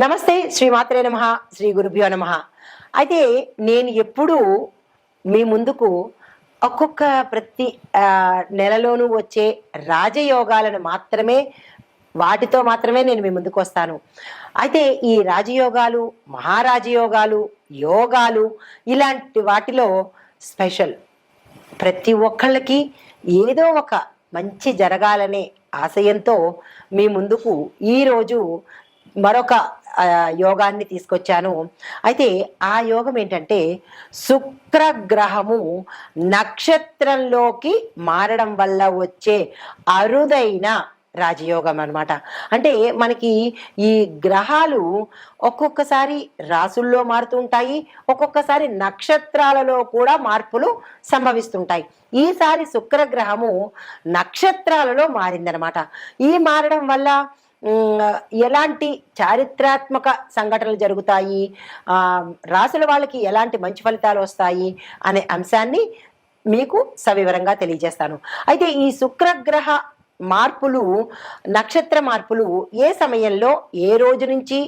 నమస్తే శ్రీమాత్రే నమః శ్రీ గురుభ్యో నమః. అయితే నేను ఎప్పుడూ మీ ముందుకు ఒక్కొక్క ప్రతి నెలలోనూ వచ్చే రాజయోగాలను మాత్రమే వాటితో మాత్రమే నేను మీ ముందుకు వస్తాను. అయితే ఈ రాజయోగాలు, మహారాజయోగాలు, యోగాలు ఇలాంటి వాటిలో స్పెషల్ ప్రతి ఒక్కళ్ళకి ఏదో ఒక మంచి జరగాలనే ఆశయంతో మీ ముందుకు ఈరోజు మరొక యోగాన్ని తీసుకొచ్చాను. అయితే ఆ యోగం ఏంటంటే శుక్రగ్రహము నక్షత్రంలోకి మారడం వల్ల వచ్చే అరుదైన రాజయోగం అన్నమాట. అంటే మనకి ఈ గ్రహాలు ఒక్కొక్కసారి రాసుల్లో మారుతూ ఉంటాయి, ఒక్కొక్కసారి నక్షత్రాలలో కూడా మార్పులు సంభవిస్తుంటాయి. ఈసారి శుక్రగ్రహము నక్షత్రాలలో మారిందనమాట. ఈ మారడం వల్ల ఎలాంటి చారిత్రాత్మక సంఘటనలు జరుగుతాయి, రాసుల వాళ్ళకి ఎలాంటి మంచి ఫలితాలు వస్తాయి అనే అంశాన్ని మీకు సవివరంగా తెలియజేస్తాను. అయితే ఈ శుక్రగ్రహ మార్పులు, నక్షత్ర మార్పులు ఏ సమయంలో ఏ రోజు నుంచి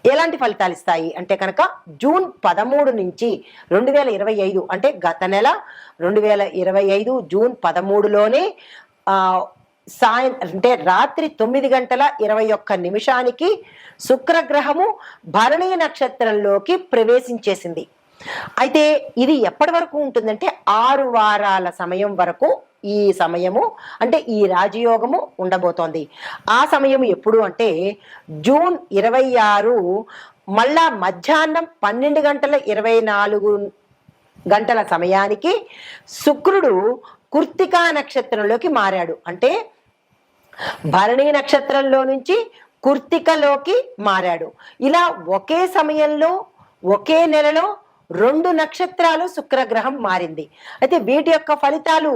ఎలాంటి ఫలితాలు ఇస్తాయి అంటే కనుక జూన్ 13 నుంచి 2025 అంటే గత నెల 2025 జూన్ 13లోనే అంటే రాత్రి 9:21 శుక్రగ్రహము భరణీ నక్షత్రంలోకి ప్రవేశించేసింది. అయితే ఇది ఎప్పటి వరకు ఉంటుందంటే 6 వారాల సమయం వరకు ఈ సమయము అంటే ఈ రాజయోగము ఉండబోతోంది. ఆ సమయం ఎప్పుడు అంటే జూన్ 26 మళ్ళా మధ్యాహ్నం 12:24 సమయానికి శుక్రుడు కృత్తికా నక్షత్రంలోకి మారాడు. అంటే భరణీ నక్షత్రంలో నుంచి కృత్తికలోకి మారాడు. ఇలా ఒకే సమయంలో ఒకే నెలలో 2 నక్షత్రాలు శుక్రగ్రహం మారింది. అయితే వీటి యొక్క ఫలితాలు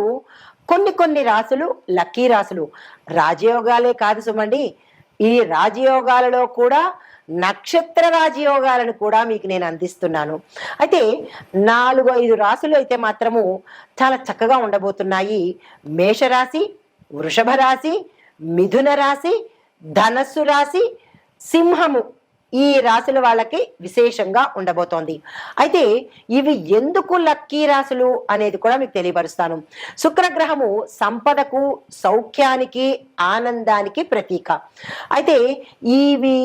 కొన్ని రాసులు లక్కీ రాసులు, రాజయోగాలే కాదు సుమండి, ఈ రాజయోగాలలో కూడా నక్షత్ర రాజయోగాలను కూడా మీకు నేను అందిస్తున్నాను. అయితే 4-5 రాసులు అయితే మాత్రము చాలా చక్కగా ఉండబోతున్నాయి. మేషరాశి, వృషభ రాశి, మిథున రాశి, ధనస్సు రాశి, సింహము ఈ రాశుల వాళ్ళకి విశేషంగా ఉండబోతోంది. అయితే ఇవి ఎందుకు లక్కీ రాశులు అనేది కూడా మీకు తెలియపరుస్తాను. శుక్రగ్రహము సంపదకు, సౌఖ్యానికి, ఆనందానికి ప్రతీక. అయితే ఇవి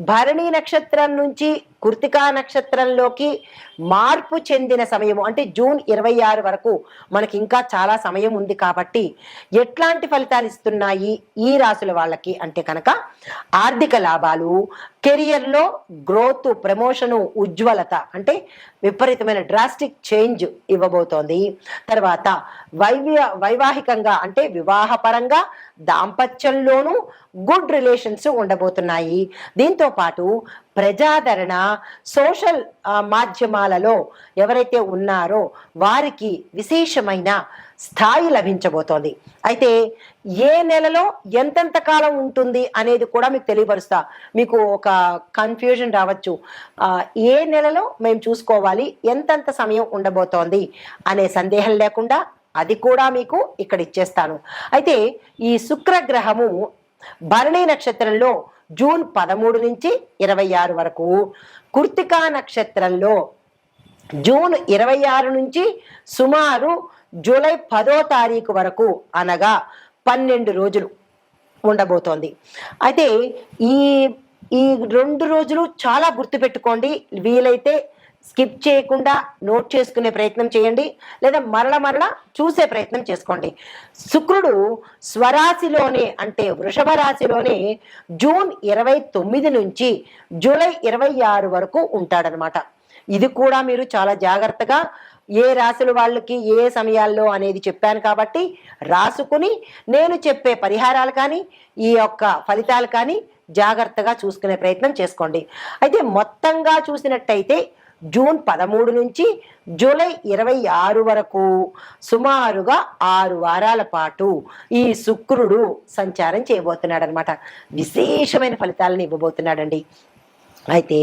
భరణీ నక్షత్రం నుంచి కృత్తికా నక్షత్రంలోకి మార్పు చెందిన సమయము అంటే జూన్ 26 వరకు మనకి ఇంకా చాలా సమయం ఉంది. కాబట్టి ఎట్లాంటి ఫలితాలు ఇస్తున్నాయి ఈ రాశుల వాళ్ళకి అంటే కనుక ఆర్థిక లాభాలు, కెరియర్లో గ్రోత్, ప్రమోషను, ఉజ్వలత అంటే విపరీతమైన డ్రాస్టిక్ చేంజ్ ఇవ్వబోతోంది. తర్వాత వైవాహికంగా అంటే వివాహపరంగా, దాంపత్యంలోనూ గుడ్ రిలేషన్స్ ఉండబోతున్నాయి. దీంతో పాటు ప్రజాదరణ, సోషల్ మాధ్యమాలలో ఎవరైతే ఉన్నారో వారికి విశేషమైన స్థాయి లభించబోతోంది. అయితే ఏ నెలలో ఎంతెంత కాలం ఉంటుంది అనేది కూడా మీకు తెలియపరుస్తా. మీకు ఒక కన్ఫ్యూజన్ రావచ్చు, ఏ నెలలో మేము చూసుకోవాలి, ఎంతెంత సమయం ఉండబోతోంది అనే సందేహం లేకుండా అది కూడా మీకు ఇక్కడ ఇచ్చేస్తాను. అయితే ఈ శుక్రగ్రహము భరణీ నక్షత్రంలో జూన్ 13 నుంచి 26 వరకు, కృత్తికా నక్షత్రంలో జూన్ 26 నుంచి సుమారు జూలై 10వ తారీఖు వరకు అనగా 12 రోజులు ఉండబోతోంది. అయితే ఈ 2 రోజులు చాలా గుర్తుపెట్టుకోండి. వీలైతే స్కిప్ చేయకుండా నోట్ చేసుకునే ప్రయత్నం చేయండి, లేదా మరల చూసే ప్రయత్నం చేసుకోండి. శుక్రుడు స్వరాశిలోనే అంటే వృషభ రాశిలోనే జూన్ 29 నుంచి జూలై 26 వరకు ఉంటాడనమాట. ఇది కూడా మీరు చాలా జాగ్రత్తగా ఏ రాశుల వాళ్ళకి ఏ సమయాల్లో అనేది చెప్పాను కాబట్టి రాసుకుని నేను చెప్పే పరిహారాలు కానీ ఈ యొక్క ఫలితాలు కానీ జాగ్రత్తగా చూసుకునే ప్రయత్నం చేసుకోండి. అయితే మొత్తంగా చూసినట్టయితే జూన్ 13 నుంచి జూలై 26 వరకు సుమారుగా 6 వారాల పాటు ఈ శుక్రుడు సంచారం చేయబోతున్నాడు అనమాట. విశేషమైన ఫలితాలను ఇవ్వబోతున్నాడండి. అయితే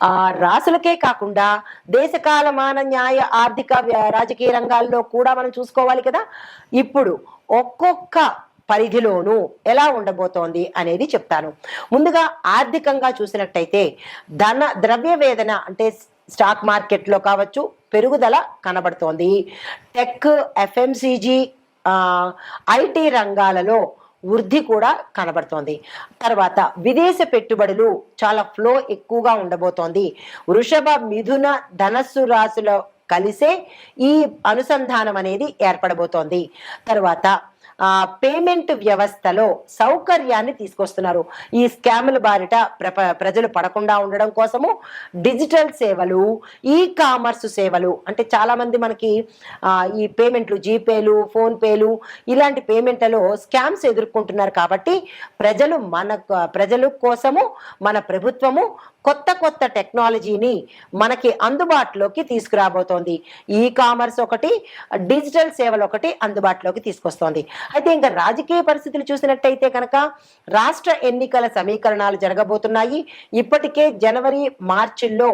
ఆ రాసులకే కాకుండా దేశకాలమాన న్యాయ, ఆర్థిక, రాజకీయ రంగాల్లో కూడా మనం చూసుకోవాలి కదా. ఇప్పుడు ఒక్కొక్క పరిధిలోనూ ఎలా ఉండబోతోంది అనేది చెప్తాను. ముందుగా ఆర్థికంగా చూసినట్టయితే ద్రవ్య వేదన అంటే స్టాక్ మార్కెట్లో కావచ్చు పెరుగుదల కనబడుతోంది. టెక్, ఎఫ్ఎంసీజీ, ఐటీ రంగాలలో వృద్ధి కూడా కనబడుతోంది. తర్వాత విదేశ పెట్టుబడులు చాలా ఫ్లో ఎక్కువగా ఉండబోతోంది. వృషభ, మిథున, ధనస్సు రాశుల కలిసే ఈ అనుసంధానం అనేది ఏర్పడబోతోంది. తర్వాత పేమెంట్ వ్యవస్థలో సౌకర్యాన్ని తీసుకొస్తున్నారు. ఈ స్కాముల బారిట ప్రజలు పడకుండా ఉండడం కోసము డిజిటల్ సేవలు, ఈ కామర్స్ సేవలు, అంటే చాలా మంది మనకి ఈ పేమెంట్లు, జీపేలు, ఫోన్పేలు ఇలాంటి పేమెంట్లలో స్కామ్స్ ఎదుర్కొంటున్నారు. కాబట్టి ప్రజలు కోసము మన ప్రభుత్వము కొత్త కొత్త టెక్నాలజీని మనకి అందుబాటులోకి తీసుకురాబోతోంది. ఈ కామర్స్ ఒకటి, డిజిటల్ సేవలు ఒకటి అందుబాటులోకి తీసుకొస్తోంది. అయితే ఇంకా రాజకీయ పరిస్థితులు చూసినట్టయితే కనుక రాష్ట్ర ఎన్నికల సమీకరణాలు జరగబోతున్నాయి. ఇప్పటికే జనవరి, మార్చిల్లో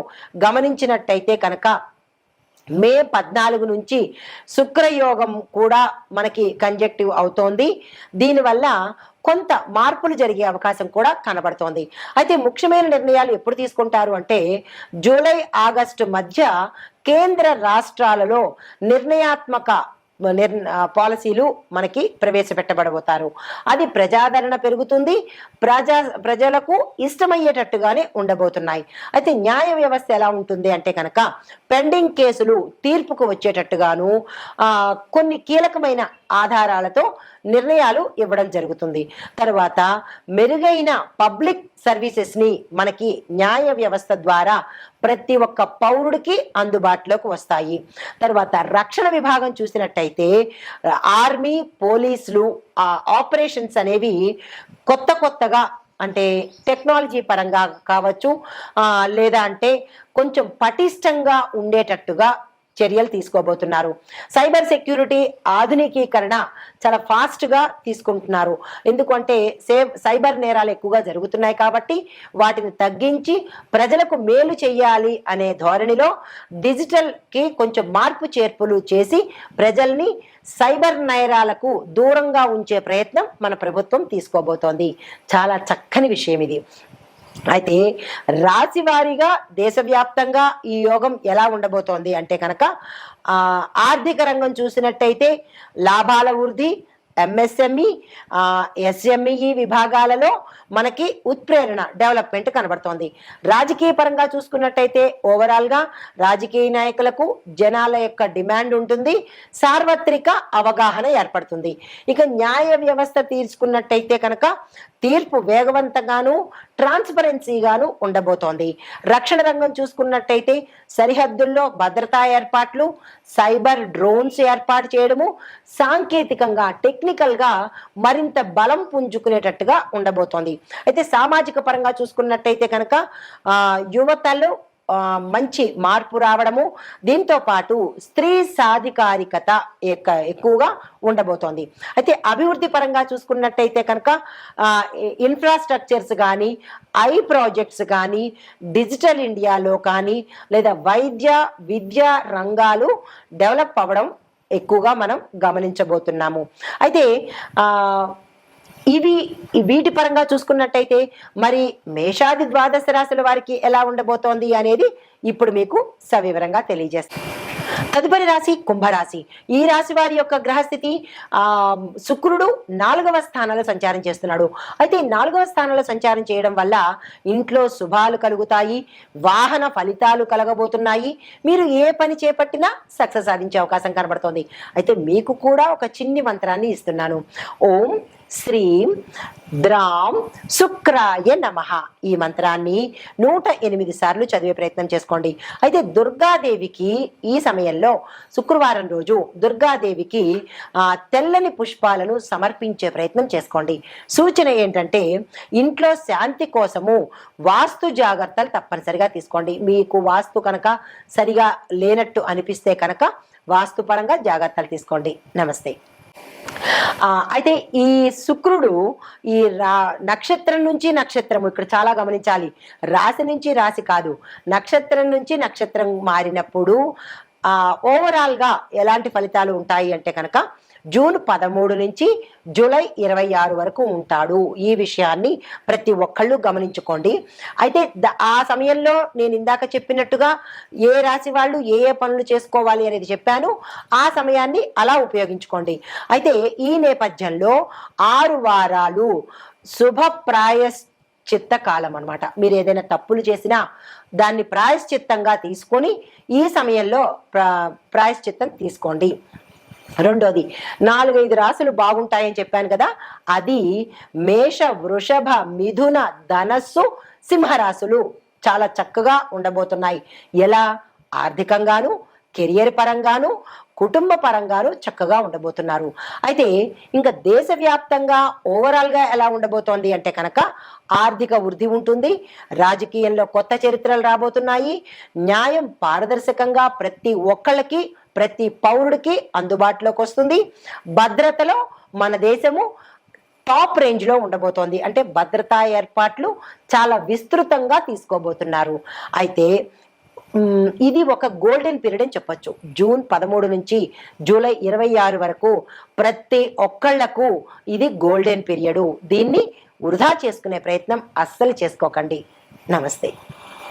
గమనించినట్టయితే కనుక మే 14 నుంచి శుక్రయోగం కూడా మనకి కంజెక్టివ్ అవుతోంది. దీనివల్ల కొంత మార్పులు జరిగే అవకాశం కూడా కనబడుతోంది. అయితే ముఖ్యమైన నిర్ణయాలు ఎప్పుడు తీసుకుంటారు అంటే జూలై, ఆగస్టు మధ్య కేంద్ర రాష్ట్రాలలో నిర్ణయాత్మక పాలసీలు మనకి ప్రవేశపెట్టబడబోతారు. అది ప్రజాదరణ పెరుగుతుంది, ప్రజలకు ఇష్టమయ్యేటట్టుగానే ఉండబోతున్నాయి. అయితే న్యాయ వ్యవస్థ ఎలా ఉంటుంది అంటే కనుక పెండింగ్ కేసులు తీర్పుకు వచ్చేటట్టుగాను కొన్ని కీలకమైన ఆధారాలతో నిర్ణయాలు ఇవ్వడం జరుగుతుంది. తర్వాత మెరుగైన పబ్లిక్ సర్వీసెస్ ని మనకి న్యాయ వ్యవస్థ ద్వారా ప్రతి ఒక్క పౌరుడికి అందుబాటులోకి వస్తాయి. తర్వాత రక్షణ విభాగం చూసినట్టయితే ఆర్మీ, పోలీసులు ఆపరేషన్స్ అనేవి కొత్తగా అంటే టెక్నాలజీ పరంగా కావచ్చు, లేదా అంటే కొంచెం పటిష్టంగా ఉండేటట్టుగా చర్యలు తీసుకోబోతున్నారు. సైబర్ సెక్యూరిటీ ఆధునికీకరణ చాలా ఫాస్ట్గా తీసుకుంటున్నారు. ఎందుకంటే సైబర్ నేరాలు ఎక్కువగా జరుగుతున్నాయి కాబట్టి వాటిని తగ్గించి ప్రజలకు మేలు చేయాలి అనే ధోరణిలో డిజిటల్కి కొంచెం మార్పు చేర్పులు చేసి ప్రజల్ని సైబర్ నేరాలకు దూరంగా ఉంచే ప్రయత్నం మన ప్రభుత్వం తీసుకోబోతోంది. చాలా చక్కని విషయం ఇది. అయితే రాశి వారీగా దేశవ్యాప్తంగా ఈ యోగం ఎలా ఉండబోతోంది అంటే కనుక ఆర్థిక రంగం చూసినట్టయితే లాభాల వృద్ధి, ఎంఎస్ఎంఈ, ఎస్ఎంఈ విభాగాలలో మనకి ఉత్ప్రేరణ, డెవలప్మెంట్ కనబడుతోంది. రాజకీయ పరంగా చూసుకున్నట్టయితే ఓవరాల్గా రాజకీయ నాయకులకు జనాల యొక్క డిమాండ్ ఉంటుంది, సార్వత్రిక అవగాహన ఏర్పడుతుంది. ఇక న్యాయ వ్యవస్థ తీసుకున్నట్టయితే కనుక తీర్పు వేగవంతంగాను, ట్రాన్స్పరెన్సీగాను ఉండబోతోంది. రక్షణ రంగం చూసుకున్నట్టయితే సరిహద్దుల్లో భద్రతా ఏర్పాట్లు, సైబర్ డ్రోన్స్ ఏర్పాటు చేయడము, సాంకేతికంగా టెక్నికల్గా మరింత బలం పుంజుకునేటట్టుగా ఉండబోతోంది. అయితే సామాజిక పరంగా చూసుకున్నట్టయితే కనుక యువతలో మంచి మార్పు రావడము, దీంతో పాటు స్త్రీ సాధికారికత ఎక్కువగా ఉండబోతోంది. అయితే అభివృద్ధి పరంగా చూసుకున్నట్టయితే కనుక ఇన్ఫ్రాస్ట్రక్చర్స్ కానీ, ప్రాజెక్ట్స్ కానీ, డిజిటల్ ఇండియాలో కానీ, లేదా విద్యా రంగాలు డెవలప్ అవ్వడం ఎక్కువగా మనం గమనించబోతున్నాము. అయితే వీటి పరంగా చూసుకున్నట్టయితే మరి మేషాది ద్వాదశ రాశుల వారికి ఎలా ఉండబోతోంది అనేది ఇప్పుడు మీకు సవివరంగా తెలియజేస్తాను. తదుపరి రాశి కుంభరాశి. ఈ రాశి వారి యొక్క గ్రహస్థితి శుక్రుడు 4వ స్థానంలో సంచారం చేస్తున్నాడు. అయితే 4వ స్థానంలో సంచారం చేయడం వల్ల ఇంట్లో శుభాలు కలుగుతాయి, వాహన ఫలితాలు కలగబోతున్నాయి. మీరు ఏ పని చేపట్టినా సక్సెస్ సాధించే అవకాశం కనబడుతోంది. అయితే మీకు కూడా ఒక చిన్ని మంత్రాన్ని ఇస్తున్నాను. ఓం శ్రీం ద్రాం శుక్రాయ నమః. ఈ మంత్రాన్ని 108 సార్లు చదివే ప్రయత్నం చేసుకోండి. అయితే దుర్గాదేవికి ఈ సమయంలో శుక్రవారం రోజు దుర్గాదేవికి తెల్లని పుష్పాలను సమర్పించే ప్రయత్నం చేసుకోండి. సూచన ఏంటంటే ఇంట్లో శాంతి కోసము వాస్తు జాగ్రత్తలు తప్పనిసరిగా తీసుకోండి. మీకు వాస్తు కనుక సరిగా లేనట్టు అనిపిస్తే కనుక వాస్తుపరంగా జాగ్రత్తలు తీసుకోండి. నమస్తే. అయితే ఈ శుక్రుడు ఈ నక్షత్రం నుంచి నక్షత్రము, ఇక్కడ చాలా గమనించాలి, రాశి నుంచి రాశి కాదు, నక్షత్రం నుంచి నక్షత్రం మారినప్పుడు ఓవరాల్గా ఎలాంటి ఫలితాలు ఉంటాయి అంటే కనుక జూన్ 13 నుంచి జూలై 26 వరకు ఉంటాడు. ఈ విషయాన్ని ప్రతి ఒక్కళ్ళు గమనించుకోండి. అయితే ఆ సమయంలో నేను ఇందాక చెప్పినట్టుగా ఏ రాశి వాళ్ళు ఏ ఏ పనులు చేసుకోవాలి అనేది చెప్పాను. ఆ సమయాన్ని అలా ఉపయోగించుకోండి. అయితే ఈ నేపథ్యంలో 6 వారాలు శుభప్రాయశ్చిత్త కాలం అనమాట. మీరు ఏదైనా తప్పులు చేసినా దాన్ని ప్రాయశ్చిత్తంగా తీసుకొని ఈ సమయంలో ప్రాయశ్చిత్తం తీసుకోండి. రెండోది 4-5 రాశులు బాగుంటాయని చెప్పాను కదా, అది మేష, వృషభ, మిథున, ధనస్సు, సింహరాశులు చాలా చక్కగా ఉండబోతున్నాయి. ఎలా? ఆర్థికంగాను, కెరియర్ పరంగాను, కుటుంబ పరంగాను చక్కగా ఉండబోతున్నారు. అయితే ఇంకా దేశవ్యాప్తంగా ఓవరాల్గా ఎలా ఉండబోతోంది అంటే కనుక ఆర్థిక వృద్ధి ఉంటుంది, రాజకీయంలో కొత్త చరిత్రలు రాబోతున్నాయి, న్యాయం పారదర్శకంగా ప్రతి ఒక్కళ్ళకి ప్రతి పౌరుడికి అందుబాటులోకి వస్తుంది, భద్రతలో మన దేశము టాప్ రేంజ్లో ఉండబోతోంది. అంటే భద్రతా ఏర్పాట్లు చాలా విస్తృతంగా తీసుకోబోతున్నారు. అయితే ఇది ఒక గోల్డెన్ పీరియడ్ అని చెప్పొచ్చు. జూన్ 13 నుంచి జూలై 26 వరకు ప్రతి ఒక్కళ్లకు ఇది గోల్డెన్ పీరియడ్. దీన్ని వృధా చేసుకునే ప్రయత్నం అస్సలు చేసుకోకండి. నమస్తే.